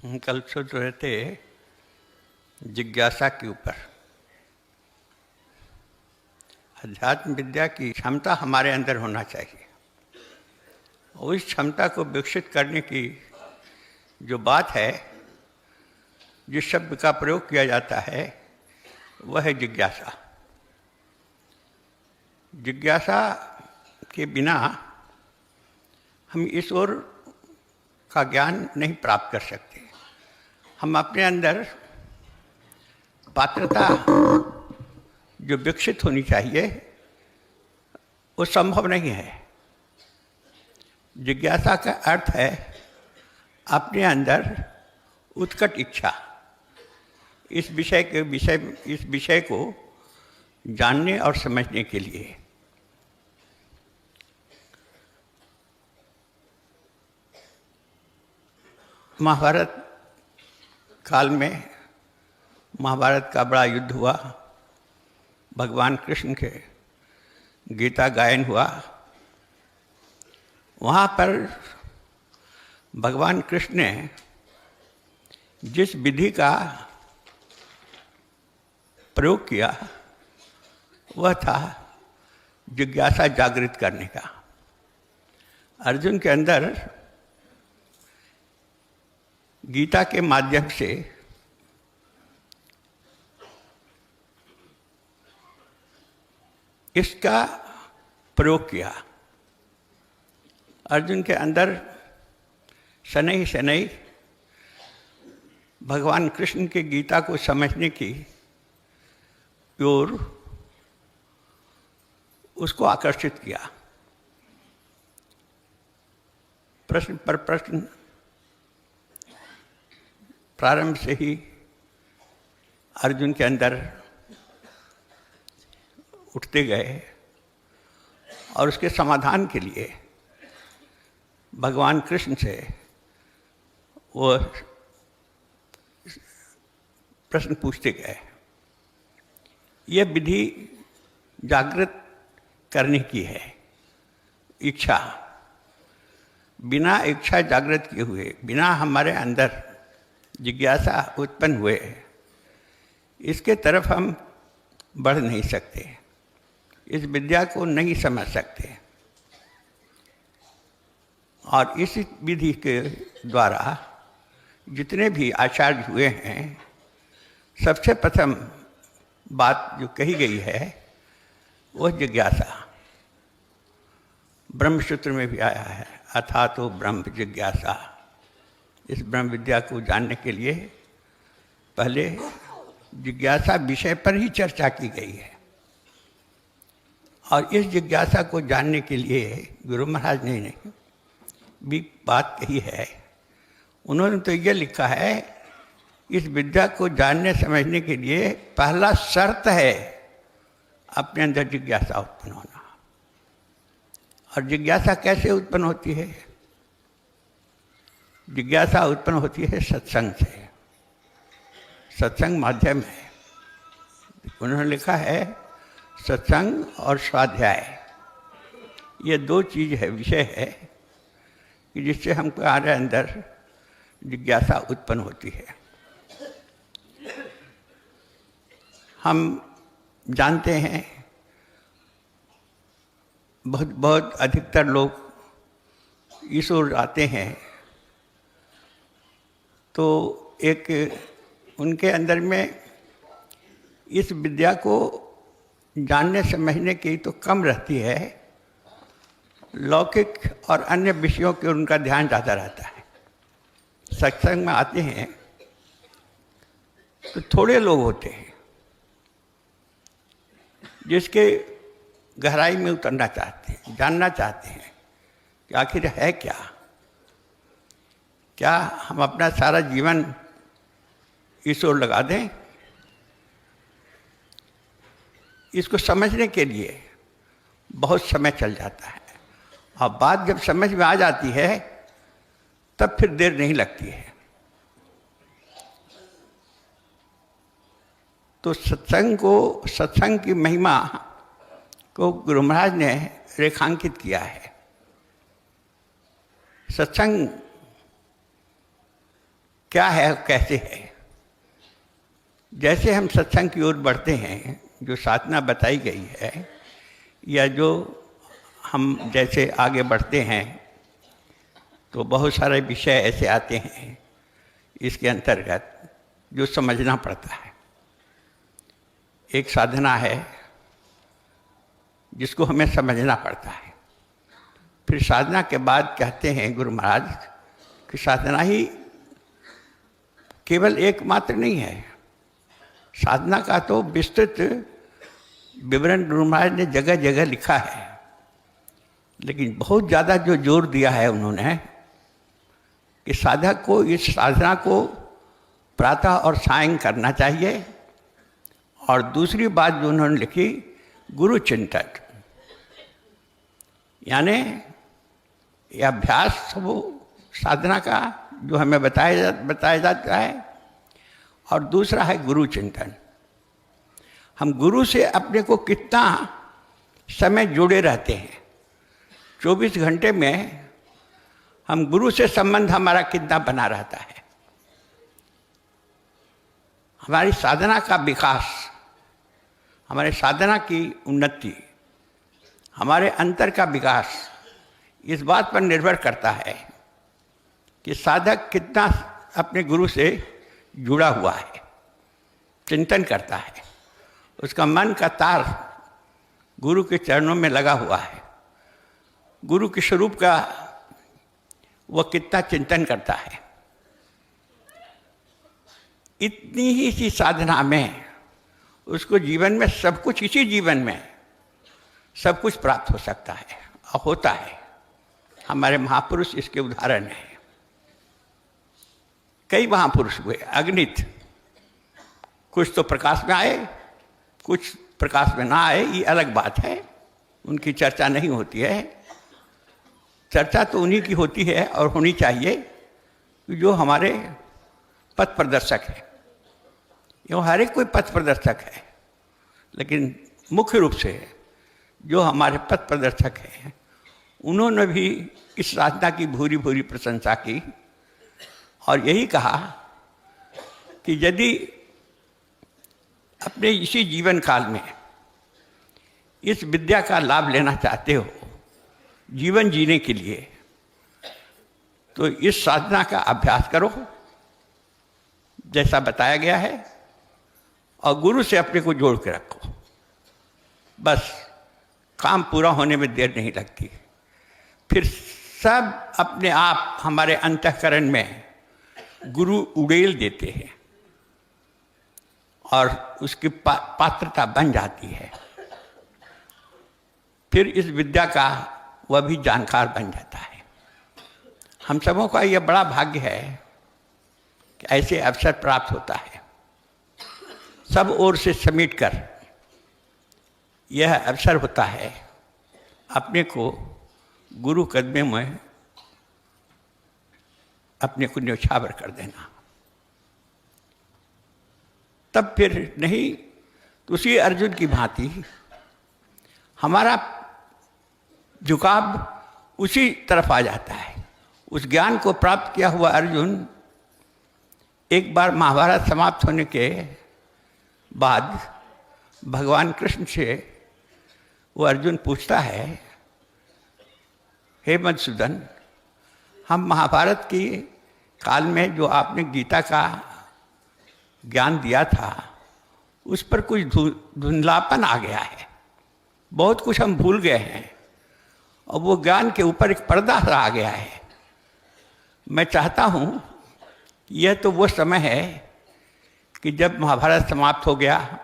हम कल सोच रहे थे जिज्ञासा के ऊपर। अध्यात्म विद्या की क्षमता हमारे अंदर होना चाहिए। उस क्षमता को विकसित करने की जो बात है, जिस शब्द का प्रयोग किया जाता है, वह है जिज्ञासा। जिज्ञासा के बिना हम ईश्वर का ज्ञान नहीं प्राप्त कर सकते। हम अपने अंदर पात्रता जो विकसित होनी चाहिए वो संभव नहीं है। जिज्ञासा का अर्थ है अपने अंदर उत्कट इच्छा, इस विषय को जानने और समझने के लिए। महाभारत काल में महाभारत का बड़ा युद्ध हुआ। भगवान कृष्ण के गीता गायन हुआ। वहाँ पर भगवान कृष्ण ने जिस विधि का प्रयोग किया वह था जिज्ञासा जागृत करने का। अर्जुन के अंदर गीता के माध्यम से इसका प्रयोग किया। अर्जुन के अंदर शनैः शनैः भगवान कृष्ण के गीता को समझने की ओर उसको आकर्षित किया। प्रश्न पर प्रश्न प्रारंभ से ही अर्जुन के अंदर उठते गए और उसके समाधान के लिए भगवान कृष्ण से वो प्रश्न पूछते गए। ये विधि जागृत करने की है। इच्छा, बिना इच्छा जागृत किए हुए, बिना हमारे अंदर जिज्ञासा उत्पन्न हुए, इसके तरफ हम बढ़ नहीं सकते, इस विद्या को नहीं समझ सकते। और इस विधि के द्वारा जितने भी आचार्य हुए हैं, सबसे प्रथम बात जो कही गई है वह जिज्ञासा। ब्रह्मसूत्र में भी आया है, अथा तो ब्रह्म जिज्ञासा। इस ब्रह्म विद्या को जानने के लिए पहले जिज्ञासा विषय पर ही चर्चा की गई है। और इस जिज्ञासा को जानने के लिए गुरु महाराज ने भी बात कही है। उन्होंने तो ये लिखा है, इस विद्या को जानने समझने के लिए पहला शर्त है अपने अंदर जिज्ञासा उत्पन्न होना। और जिज्ञासा कैसे उत्पन्न होती है? जिज्ञासा उत्पन्न होती है सत्संग से। सत्संग माध्यम है। उन्होंने लिखा है सत्संग और स्वाध्याय, ये दो चीज़ है, विषय है कि जिससे हमको हमारे अंदर जिज्ञासा उत्पन्न होती है। हम जानते हैं बहुत अधिकतर लोग ईश्वर आते हैं तो एक उनके अंदर में इस विद्या को जानने समझने की तो कम रहती है, लौकिक और अन्य विषयों के उनका ध्यान ज़्यादा रहता है। सत्संग में आते हैं तो थोड़े लोग होते हैं जिसके गहराई में उतरना चाहते हैं, जानना चाहते हैं कि आखिर है क्या। क्या हम अपना सारा जीवन ईश्वर लगा दें? इसको समझने के लिए बहुत समय चल जाता है, और बात जब समझ में आ जाती है तब फिर देर नहीं लगती है। तो सत्संग की महिमा को गुरु महाराज ने रेखांकित किया है। सत्संग क्या है और कैसे है। जैसे हम सत्संग की ओर बढ़ते हैं, जो साधना बताई गई है, या जो हम जैसे आगे बढ़ते हैं, तो बहुत सारे विषय ऐसे आते हैं इसके अंतर्गत जो समझना पड़ता है। एक साधना है जिसको हमें समझना पड़ता है। फिर साधना के बाद कहते हैं गुरु महाराज कि साधना ही केवल एकमात्र नहीं है। साधना का तो विस्तृत विवरण गुरु महाराज ने जगह जगह लिखा है, लेकिन बहुत ज़्यादा जो जोर दिया है उन्होंने कि साधक को इस साधना को प्रातः और सायं करना चाहिए। और दूसरी बात जो उन्होंने लिखी, गुरु चिंतन, यानी यह अभ्यास वो साधना का जो हमें बताया जाता है। और दूसरा है गुरु चिंतन। हम गुरु से अपने को कितना समय जुड़े रहते हैं। 24 घंटे में हम गुरु से संबंध हमारा कितना बना रहता है। हमारी साधना का विकास, हमारे साधना की उन्नति, हमारे अंतर का विकास इस बात पर निर्भर करता है कि साधक कितना अपने गुरु से जुड़ा हुआ है, चिंतन करता है, उसका मन का तार गुरु के चरणों में लगा हुआ है, गुरु के स्वरूप का वह कितना चिंतन करता है। इतनी ही सी साधना में उसको जीवन में सब कुछ, इसी जीवन में सब कुछ प्राप्त हो सकता है और होता है। हमारे महापुरुष इसके उदाहरण हैं। कई महापुरुष हुए अगणित, कुछ तो प्रकाश में आए, कुछ प्रकाश में ना आए, ये अलग बात है, उनकी चर्चा नहीं होती है। चर्चा तो उन्हीं की होती है और होनी चाहिए जो हमारे पथ प्रदर्शक है। यो हर एक कोई पथ प्रदर्शक है, लेकिन मुख्य रूप से जो हमारे पथ प्रदर्शक हैं उन्होंने भी इस साधना की भूरी भूरी प्रशंसा की और यही कहा कि यदि अपने इसी जीवन काल में इस विद्या का लाभ लेना चाहते हो जीवन जीने के लिए, तो इस साधना का अभ्यास करो जैसा बताया गया है और गुरु से अपने को जोड़ के रखो। बस काम पूरा होने में देर नहीं लगती। फिर सब अपने आप हमारे अंतःकरण में गुरु उड़ेल देते हैं और उसकी पात्रता बन जाती है। फिर इस विद्या का वह भी जानकार बन जाता है। हम सबों का यह बड़ा भाग्य है कि ऐसे अवसर प्राप्त होता है। सब ओर से समेट कर यह अवसर होता है अपने को गुरु कदमे में अपने को न्यौछावर कर देना। तब फिर नहीं तो उसी अर्जुन की भांति हमारा झुकाव उसी तरफ आ जाता है। उस ज्ञान को प्राप्त किया हुआ अर्जुन एक बार महाभारत समाप्त होने के बाद भगवान कृष्ण से वो अर्जुन पूछता है, हे मधुसूदन, हम महाभारत की काल में जो आपने गीता का ज्ञान दिया था उस पर कुछ धुंधलापन आ गया है, बहुत कुछ हम भूल गए हैं और वो ज्ञान के ऊपर एक पर्दा सा आ गया है। मैं चाहता हूँ यह तो वो समय है कि जब महाभारत समाप्त हो गया,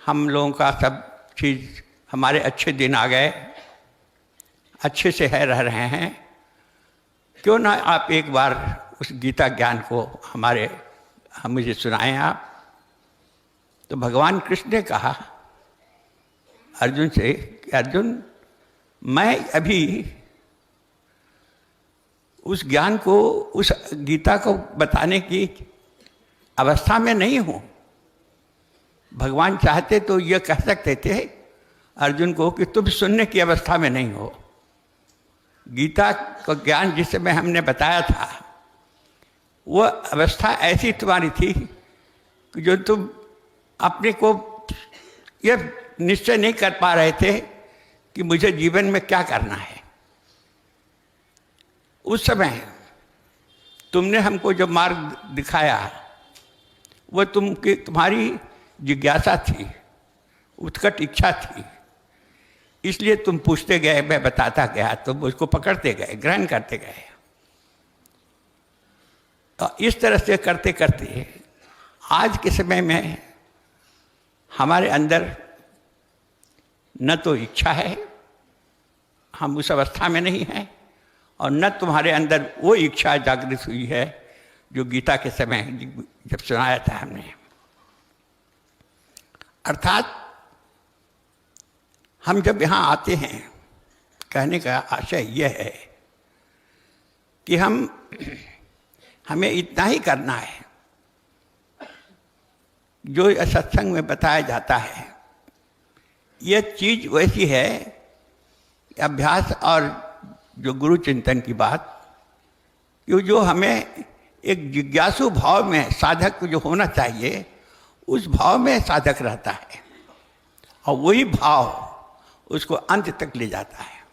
हम लोगों का सब चीज़, हमारे अच्छे दिन आ गए, अच्छे से रह रहे हैं, क्यों ना आप एक बार उस गीता ज्ञान को मुझे सुनाएं आप। तो भगवान कृष्ण ने कहा अर्जुन से कि अर्जुन, मैं अभी उस ज्ञान को, उस गीता को बताने की अवस्था में नहीं हूँ। भगवान चाहते तो यह कह सकते थे अर्जुन को कि तुम सुनने की अवस्था में नहीं हो। गीता का ज्ञान जिस समय हमने बताया था वो अवस्था ऐसी तुम्हारी थी कि जो तुम अपने को ये निश्चय नहीं कर पा रहे थे कि मुझे जीवन में क्या करना है। उस समय तुमने हमको जो मार्ग दिखाया वो तुम्हारी जिज्ञासा थी, उत्कट इच्छा थी, इसलिए तुम पूछते गए, मैं बताता गया, तुम उसको पकड़ते गए, ग्रहण करते गए। तो इस तरह से करते करते आज के समय में हमारे अंदर न तो इच्छा है, हम उस अवस्था में नहीं हैं, और न तुम्हारे अंदर वो इच्छा जागृत हुई है जो गीता के समय जब सुनाया था हमने। अर्थात हम जब यहाँ आते हैं, कहने का आशय यह है कि हमें इतना ही करना है जो सत्संग में बताया जाता है। यह चीज़ वैसी है, अभ्यास और जो गुरु चिंतन की बात, कि जो हमें एक जिज्ञासु भाव में साधक जो होना चाहिए, उस भाव में साधक रहता है, और वही भाव उसको अंत तक ले जाता है।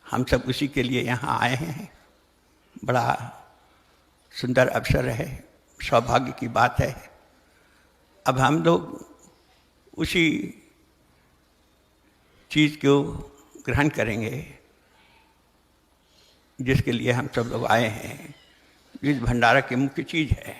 हम सब उसी के लिए यहाँ आए हैं। बड़ा सुंदर अवसर है, सौभाग्य की बात है। अब हम लोग उसी चीज़ को ग्रहण करेंगे जिसके लिए हम सब लोग आए हैं, जिस भंडारा की मुख्य चीज़ है।